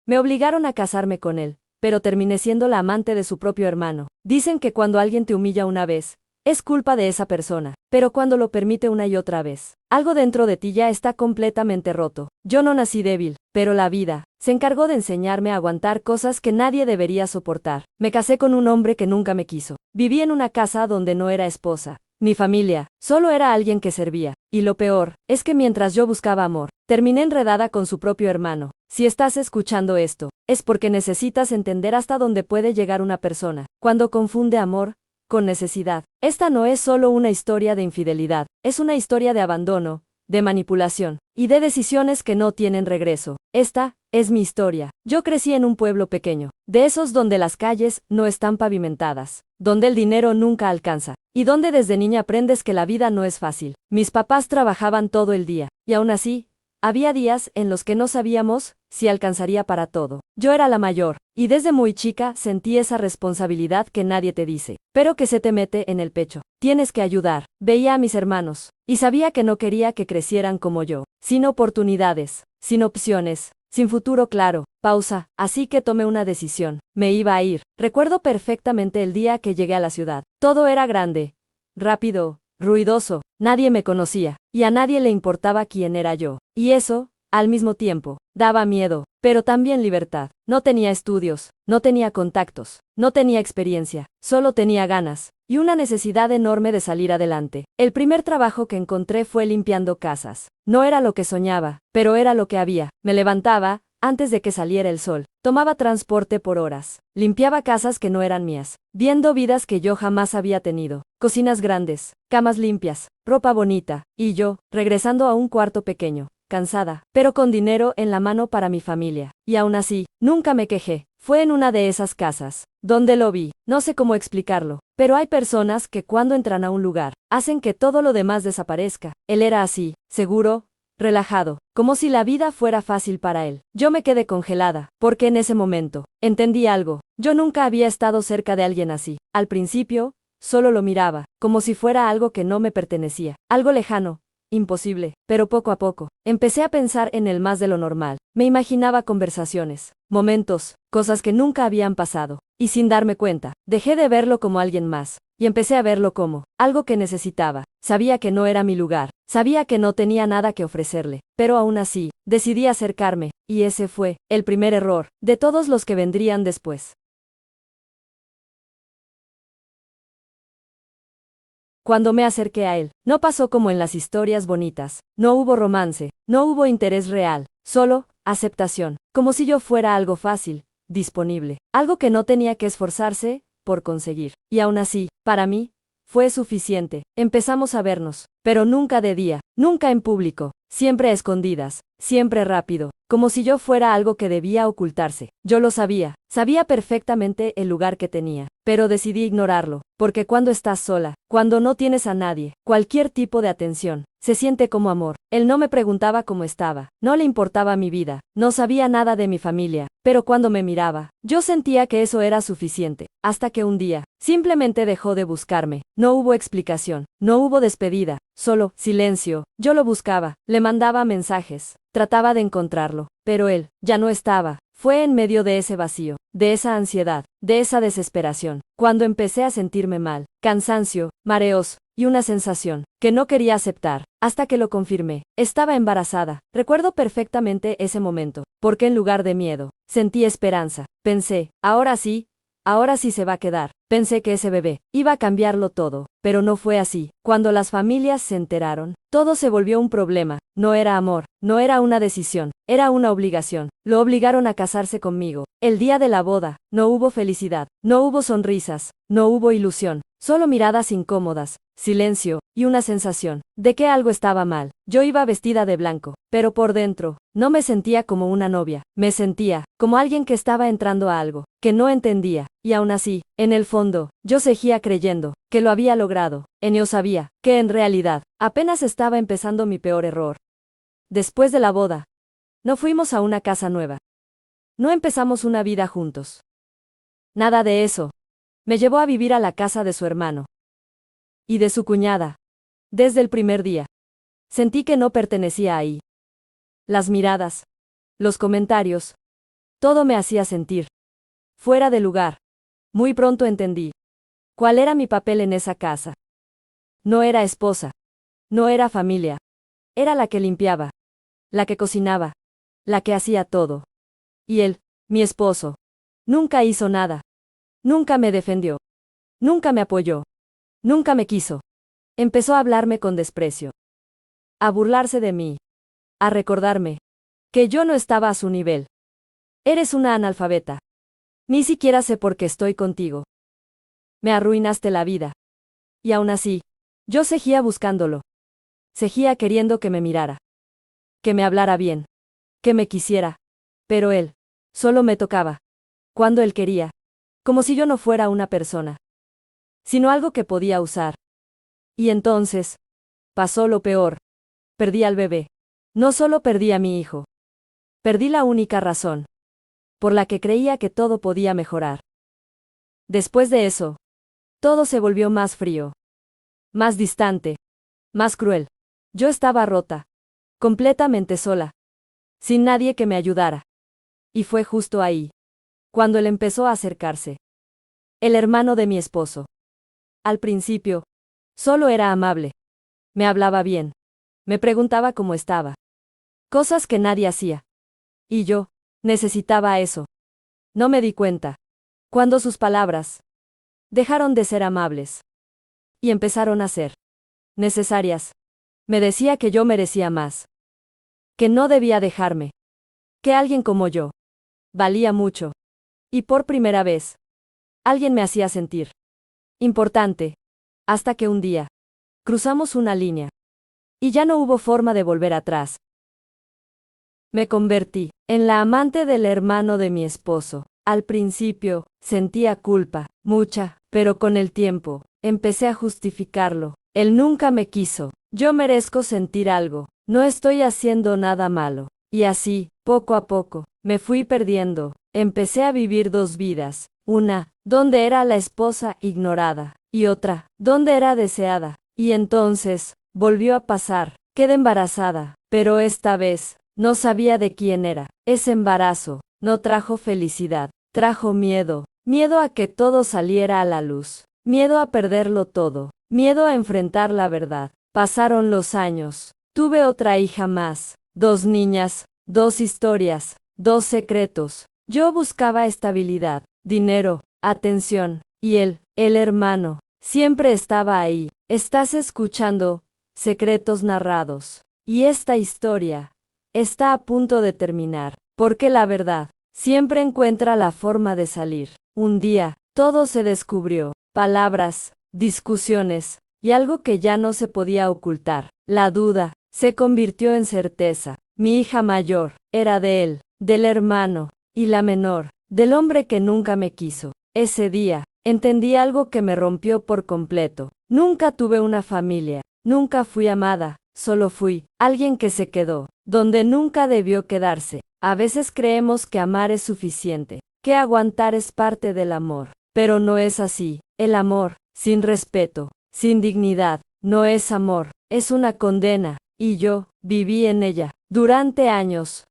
Me obligaron a casarme con él, pero terminé siendo la amante de su propio hermano. Dicen que cuando alguien te humilla una vez, es culpa de esa persona, pero cuando lo permite una y otra vez, algo dentro de ti ya está completamente roto. Yo no nací débil, pero la vida se encargó de enseñarme a aguantar cosas que nadie debería soportar. Me casé con un hombre que nunca me quiso. Viví en una casa donde no era esposa, ni familia, solo era alguien que servía. Y lo peor, es que mientras yo buscaba amor, terminé enredada con su propio hermano. Si estás escuchando esto, es porque necesitas entender hasta dónde puede llegar una persona, cuando confunde amor con necesidad. Esta no es solo una historia de infidelidad, es una historia de abandono, de manipulación, y de decisiones que no tienen regreso. Esta es mi historia. Yo crecí en un pueblo pequeño, de esos donde las calles no están pavimentadas, donde el dinero nunca alcanza, y donde desde niña aprendes que la vida no es fácil. Mis papás trabajaban todo el día, y aún así, había días en los que no sabíamos si alcanzaría para todo. Yo era la mayor, y desde muy chica sentí esa responsabilidad que nadie te dice, pero que se te mete en el pecho. Tienes que ayudar. Veía a mis hermanos, y sabía que no quería que crecieran como yo, sin oportunidades, sin opciones, sin futuro claro. Pausa, así que tomé una decisión. Me iba a ir. Recuerdo perfectamente el día que llegué a la ciudad. Todo era grande, rápido, ruidoso, nadie me conocía, y a nadie le importaba quién era yo. Y eso, al mismo tiempo, daba miedo, pero también libertad. No tenía estudios, no tenía contactos, no tenía experiencia, solo tenía ganas, y una necesidad enorme de salir adelante. El primer trabajo que encontré fue limpiando casas. No era lo que soñaba, pero era lo que había. Me levantaba antes de que saliera el sol, tomaba transporte por horas, limpiaba casas que no eran mías, viendo vidas que yo jamás había tenido, cocinas grandes, camas limpias, ropa bonita, y yo, regresando a un cuarto pequeño, cansada, pero con dinero en la mano para mi familia. Y aún así, nunca me quejé. Fue en una de esas casas donde lo vi. No sé cómo explicarlo, pero hay personas que cuando entran a un lugar, hacen que todo lo demás desaparezca. Él era así, seguro, relajado, como si la vida fuera fácil para él. Yo me quedé congelada, porque en ese momento, entendí algo. Yo nunca había estado cerca de alguien así. Al principio, solo lo miraba, como si fuera algo que no me pertenecía, algo lejano, imposible, pero poco a poco, empecé a pensar en él más de lo normal. Me imaginaba conversaciones, momentos, cosas que nunca habían pasado, y sin darme cuenta, dejé de verlo como alguien más, y empecé a verlo como algo que necesitaba. Sabía que no era mi lugar, sabía que no tenía nada que ofrecerle, pero aún así, decidí acercarme, y ese fue el primer error, de todos los que vendrían después. Cuando me acerqué a él, no pasó como en las historias bonitas, no hubo romance, no hubo interés real, solo aceptación, como si yo fuera algo fácil, disponible, algo que no tenía que esforzarse por conseguir. Y aún así, para mí, fue suficiente. Empezamos a vernos, pero nunca de día, nunca en público, siempre a escondidas, siempre rápido, como si yo fuera algo que debía ocultarse. Yo lo sabía, sabía perfectamente el lugar que tenía, pero decidí ignorarlo, porque cuando estás sola, cuando no tienes a nadie, cualquier tipo de atención, se siente como amor. Él no me preguntaba cómo estaba, no le importaba mi vida, no sabía nada de mi familia, pero cuando me miraba, yo sentía que eso era suficiente, hasta que un día, simplemente dejó de buscarme. No hubo explicación, no hubo despedida, solo silencio. Yo lo buscaba, le mandaba mensajes, trataba de encontrarlo, pero él ya no estaba. Fue en medio de ese vacío, de esa ansiedad, de esa desesperación, cuando empecé a sentirme mal, cansancio, mareos, y una sensación que no quería aceptar, hasta que lo confirmé. Estaba embarazada. Recuerdo perfectamente ese momento, porque en lugar de miedo, sentí esperanza. Pensé, ahora sí se va a quedar. Pensé que ese bebé iba a cambiarlo todo, pero no fue así. Cuando las familias se enteraron, todo se volvió un problema. No era amor, no era una decisión, era una obligación. Lo obligaron a casarse conmigo. El día de la boda, no hubo felicidad, no hubo sonrisas, no hubo ilusión, solo miradas incómodas, silencio, y una sensación de que algo estaba mal. Yo iba vestida de blanco, pero por dentro, no me sentía como una novia, me sentía como alguien que estaba entrando a algo que no entendía, y aún así, en el fondo, yo seguía creyendo que lo había logrado. Yo sabía que en realidad, apenas estaba empezando mi peor error. Después de la boda, no fuimos a una casa nueva. No empezamos una vida juntos. Nada de eso. Me llevó a vivir a la casa de su hermano y de su cuñada. Desde el primer día, sentí que no pertenecía ahí. Las miradas, los comentarios, Todo me hacía sentir fuera de lugar. Muy pronto entendí cuál era mi papel en esa casa. No era esposa, no era familia, era la que limpiaba, la que cocinaba, la que hacía todo. Y él, mi esposo, nunca hizo nada, nunca me defendió, nunca me apoyó, nunca me quiso. Empezó a hablarme con desprecio, a burlarse de mí, a recordarme que yo no estaba a su nivel. Eres una analfabeta. Ni siquiera sé por qué estoy contigo. Me arruinaste la vida. Y aún así, yo seguía buscándolo. Seguía queriendo que me mirara, que me hablara bien, que me quisiera. Pero él solo me tocaba cuando él quería, como si yo no fuera una persona, sino algo que podía usar. Y entonces pasó lo peor. Perdí al bebé. No solo perdí a mi hijo. Perdí la única razón por la que creía que todo podía mejorar. Después de eso, todo se volvió más frío, más distante, más cruel. Yo estaba rota, completamente sola, sin nadie que me ayudara. Y fue justo ahí, cuando él empezó a acercarse. El hermano de mi esposo. Al principio, solo era amable. Me hablaba bien. Me preguntaba cómo estaba. Cosas que nadie hacía. Y yo necesitaba eso. No me di cuenta cuando sus palabras dejaron de ser amables y empezaron a ser necesarias. Me decía que yo merecía más, que no debía dejarme, que alguien como yo valía mucho. Y por primera vez, alguien me hacía sentir importante, hasta que un día cruzamos una línea y ya no hubo forma de volver atrás. Me convertí en la amante del hermano de mi esposo. Al principio, sentía culpa, mucha, pero con el tiempo, empecé a justificarlo. Él nunca me quiso. Yo merezco sentir algo. No estoy haciendo nada malo. Y así, poco a poco, me fui perdiendo. Empecé a vivir dos vidas. Una, donde era la esposa ignorada, y otra, donde era deseada. Y entonces, volvió a pasar. Quedé embarazada, pero esta vez, no sabía de quién era. Ese embarazo no trajo felicidad, trajo miedo, miedo a que todo saliera a la luz, miedo a perderlo todo, miedo a enfrentar la verdad. Pasaron los años, tuve otra hija más, dos niñas, dos historias, dos secretos. Yo buscaba estabilidad, dinero, atención, y él, el hermano, siempre estaba ahí. Estás escuchando Secretos Narrados. Y esta historia está a punto de terminar, porque la verdad siempre encuentra la forma de salir. Un día, todo se descubrió, palabras, discusiones, y algo que ya no se podía ocultar. La duda se convirtió en certeza. Mi hija mayor era de él, del hermano, y la menor, del hombre que nunca me quiso. Ese día, entendí algo que me rompió por completo. Nunca tuve una familia, nunca fui amada, solo fui alguien que se quedó donde nunca debió quedarse. A veces creemos que amar es suficiente, que aguantar es parte del amor, pero no es así. El amor, sin respeto, sin dignidad, no es amor, es una condena, y yo viví en ella durante años,